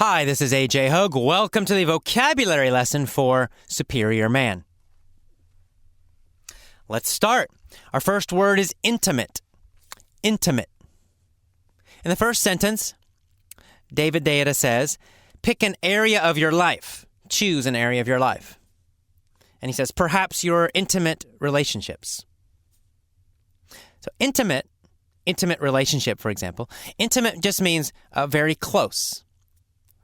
Hi, this is AJ Hogue. Welcome to the vocabulary lesson for Superior Man. Let's start. Our first word is intimate. Intimate. In the first sentence, David Deida says, pick an area of your life. Choose an area of your life. And he says, perhaps your intimate relationships. So intimate relationship, for example. Intimate just means very close.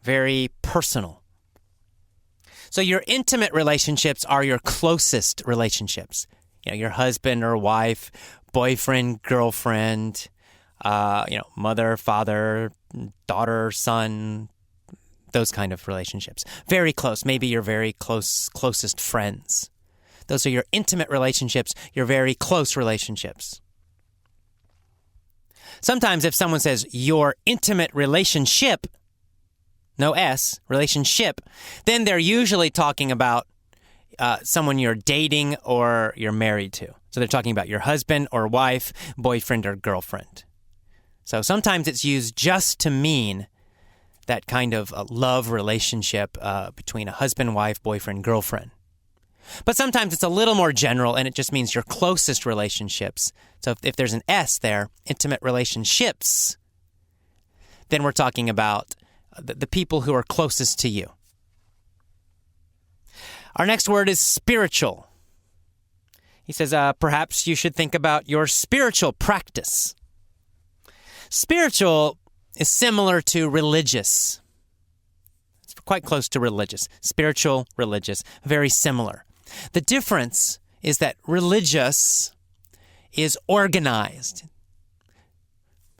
Very personal. So your intimate relationships are your closest relationships. You know, your husband or wife, boyfriend, girlfriend, mother, father, daughter, son, those kind of relationships. Very close. Maybe your very closest friends. Those are your intimate relationships, your very close relationships. Sometimes if someone says your intimate relationship, no S, relationship, then they're usually talking about someone you're dating or you're married to. So they're talking about your husband or wife, boyfriend or girlfriend. So sometimes it's used just to mean that kind of a love relationship between a husband, wife, boyfriend, girlfriend. But sometimes it's a little more general and it just means your closest relationships. So if there's an S there, intimate relationships, then we're talking about the people who are closest to you. Our next word is spiritual. He says, perhaps you should think about your spiritual practice. Spiritual is similar to religious. It's quite close to religious. Spiritual, religious, very similar. The difference is that religious is organized,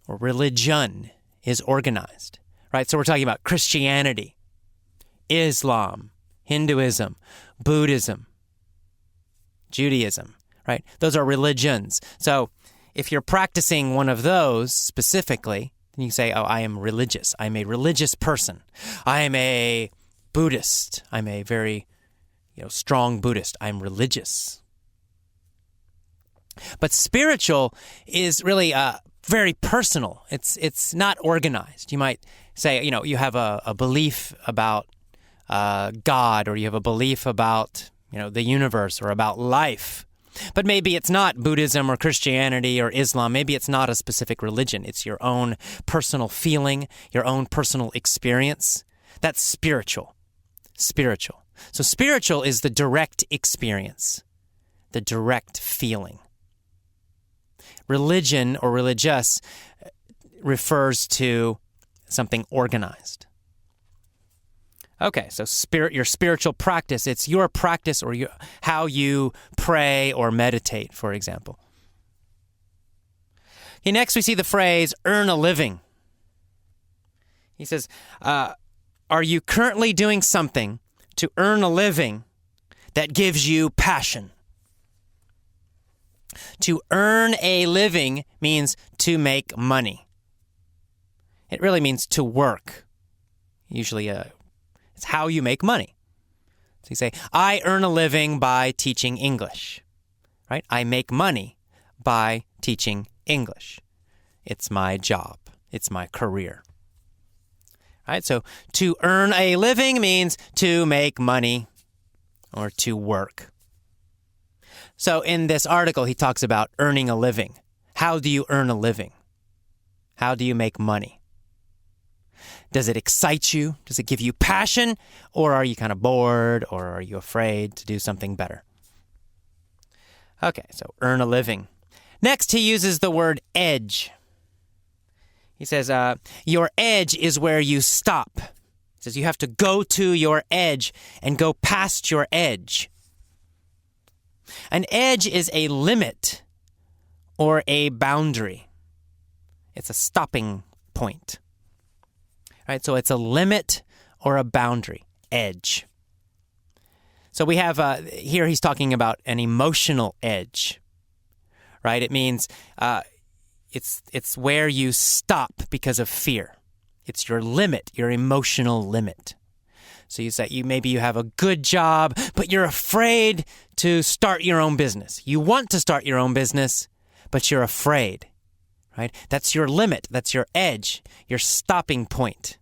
or religion is organized. Right, so we're talking about Christianity, Islam, Hinduism, Buddhism, Judaism, right? Those are religions. So if you're practicing one of those specifically, then you say, oh, I am religious. I'm a religious person. I am a Buddhist. I'm a very, strong Buddhist. I'm religious. But spiritual is really very personal. It's not organized. You might say, you have a belief about God, or you have a belief about, the universe or about life. But maybe it's not Buddhism or Christianity or Islam. Maybe it's not a specific religion. It's your own personal feeling, your own personal experience. That's spiritual. Spiritual. So spiritual is the direct experience, the direct feeling. Religion or religious refers to something organized. Okay, so your spiritual practice, it's your practice or how you pray or meditate, for example. Okay, next we see the phrase, earn a living. He says, are you currently doing something to earn a living that gives you passion? To earn a living means to make money. It really means to work. Usually it's how you make money. So you say, I earn a living by teaching English. Right? I make money by teaching English. It's my job. It's my career. Right? So to earn a living means to make money or to work. So in this article, he talks about earning a living. How do you earn a living? How do you make money? Does it excite you? Does it give you passion? Or are you kind of bored? Or are you afraid to do something better? Okay, so earn a living. Next, he uses the word edge. He says, your edge is where you stop. He says you have to go to your edge and go past your edge. An edge is a limit or a boundary. It's a stopping point. Right, so it's a limit or a boundary, edge. So we have, here he's talking about an emotional edge, right? It means it's where you stop because of fear. It's your limit, your emotional limit. So you say maybe you have a good job, but you're afraid to start your own business. You want to start your own business, but you're afraid, right? That's your limit. That's your edge, your stopping point.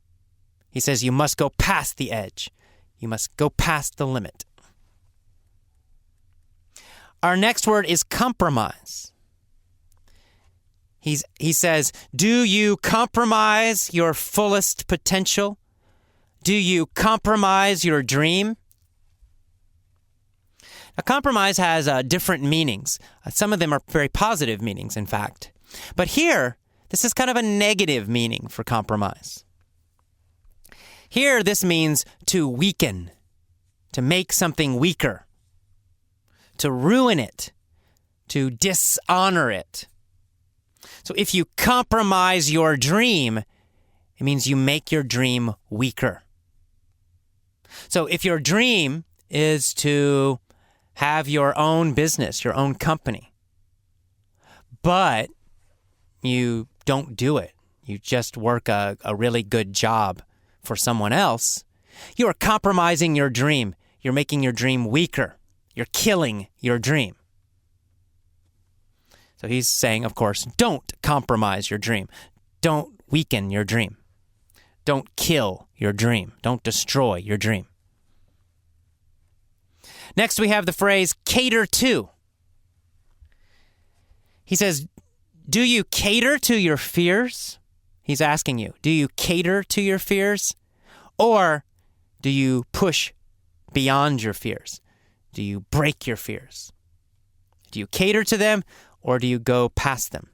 He says you must go past the edge. You must go past the limit. Our next word is compromise. He says, do you compromise your fullest potential? Do you compromise your dream? Now, compromise has different meanings. Some of them are very positive meanings, in fact. But here, this is kind of a negative meaning for compromise. Here, this means to weaken, to make something weaker, to ruin it, to dishonor it. So if you compromise your dream, it means you make your dream weaker. So if your dream is to have your own business, your own company, but you don't do it, you just work a really good job for someone else, you are compromising your dream. You're making your dream weaker. You're killing your dream. So he's saying, of course, don't compromise your dream. Don't weaken your dream. Don't kill your dream. Don't destroy your dream. Next, we have the phrase cater to. He says, do you cater to your fears? He's asking you, do you cater to your fears? Or do you push beyond your fears? Do you break your fears? Do you cater to them, or do you go past them?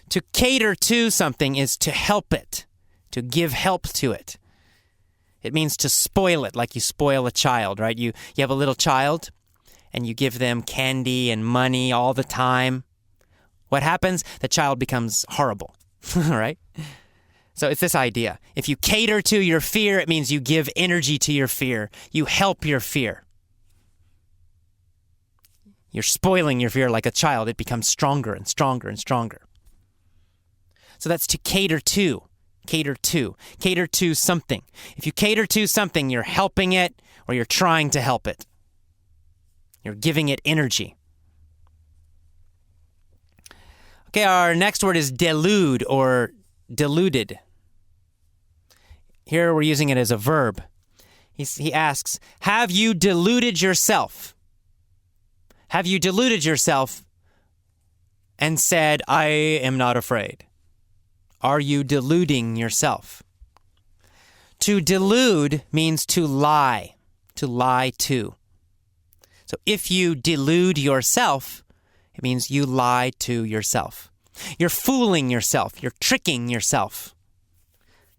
To cater to something is to help it, to give help to it. It means to spoil it, like you spoil a child, right? You have a little child, and you give them candy and money all the time. What happens? The child becomes horrible, right? So it's this idea. If you cater to your fear, it means you give energy to your fear. You help your fear. You're spoiling your fear like a child. It becomes stronger and stronger and stronger. So that's to cater to. Cater to. Cater to something. If you cater to something, you're helping it or you're trying to help it. You're giving it energy. Okay, our next word is delude or deluded. Here we're using it as a verb. He asks, have you deluded yourself? Have you deluded yourself and said, I am not afraid? Are you deluding yourself? To delude means to lie to. So if you delude yourself, it means you lie to yourself. You're fooling yourself. You're tricking yourself.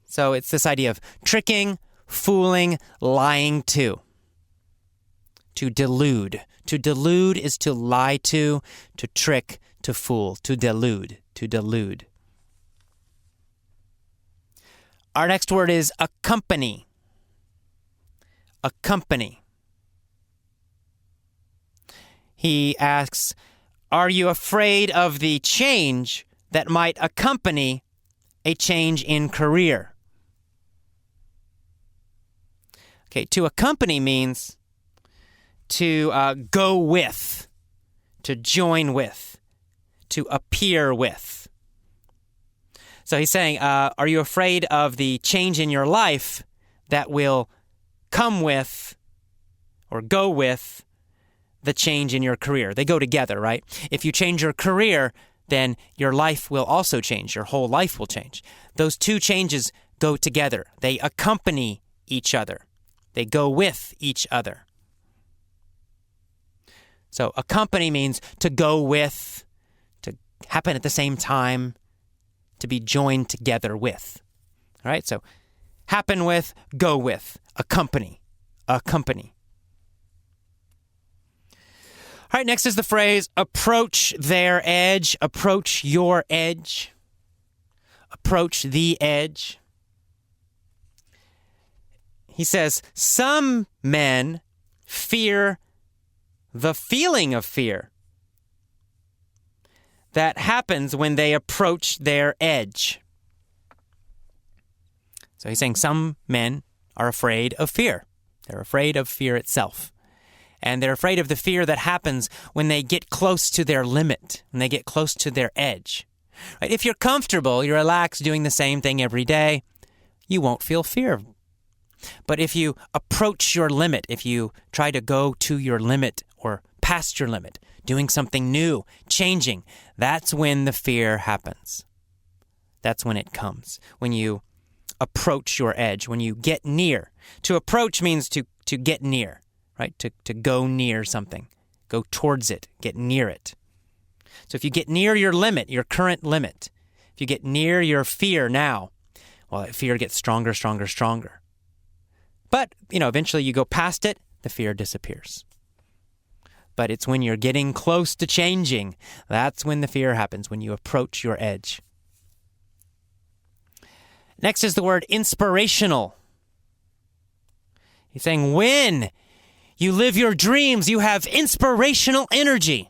So it's this idea of tricking, fooling, lying to. To delude. To delude is to lie to trick, to fool, to delude, to delude. Our next word is accompany. Accompany. He asks, are you afraid of the change that might accompany a change in career? Okay, to accompany means to go with, to join with, to appear with. So he's saying, are you afraid of the change in your life that will come with or go with the change in your career? They go together, right? If you change your career, then your life will also change. Your whole life will change. Those two changes go together. They accompany each other. They go with each other. So accompany means to go with, to happen at the same time, to be joined together with. All right, so happen with, go with, accompany, accompany. All right, next is the phrase approach their edge, approach your edge, approach the edge. He says, some men fear the feeling of fear that happens when they approach their edge. So he's saying some men are afraid of fear. They're afraid of fear itself. And they're afraid of the fear that happens when they get close to their limit, when they get close to their edge. Right? If you're comfortable, you're relaxed doing the same thing every day, you won't feel fear. But if you approach your limit, if you try to go to your limit or past your limit, doing something new, changing, that's when the fear happens. That's when it comes. When you approach your edge, when you get near. To approach means to get near, right? To go near something, go towards it, get near it. So if you get near your limit, your current limit, if you get near your fear now, well, that fear gets stronger, stronger, stronger. But, eventually you go past it, the fear disappears. But it's when you're getting close to changing, that's when the fear happens, when you approach your edge. Next is the word inspirational. He's saying when you live your dreams, you have inspirational energy.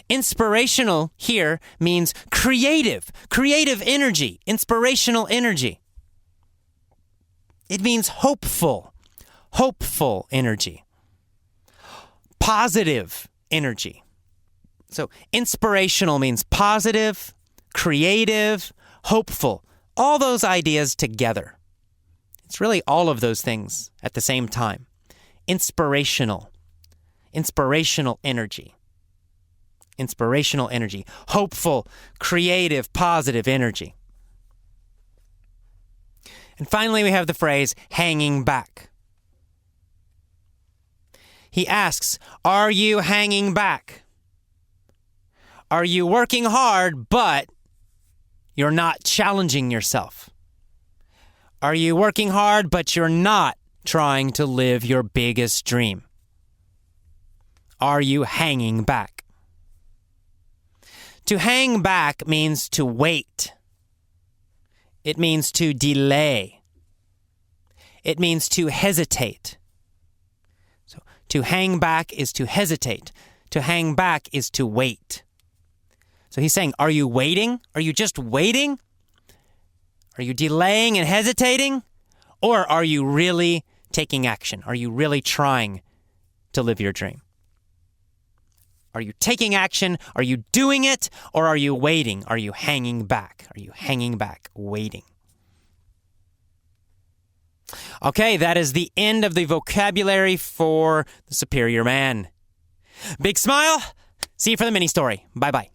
Inspirational here means creative energy, inspirational energy. It means hopeful energy, positive energy. So inspirational means positive, creative, hopeful, all those ideas together. It's really all of those things at the same time. Inspirational energy. Inspirational energy, hopeful, creative, positive energy. And finally, we have the phrase hanging back. He asks, are you hanging back? Are you working hard, but you're not challenging yourself? Are you working hard, but you're not trying to live your biggest dream? Are you hanging back? To hang back means to wait. It means to delay. It means to hesitate. So to hang back is to hesitate. To hang back is to wait. So he's saying, are you waiting? Are you just waiting? Are you delaying and hesitating? Or are you really taking action? Are you really trying to live your dream? Are you taking action? Are you doing it? Or are you waiting? Are you hanging back? Are you hanging back, waiting? Okay, that is the end of the vocabulary for the Superior Man. Big smile. See you for the mini story. Bye-bye.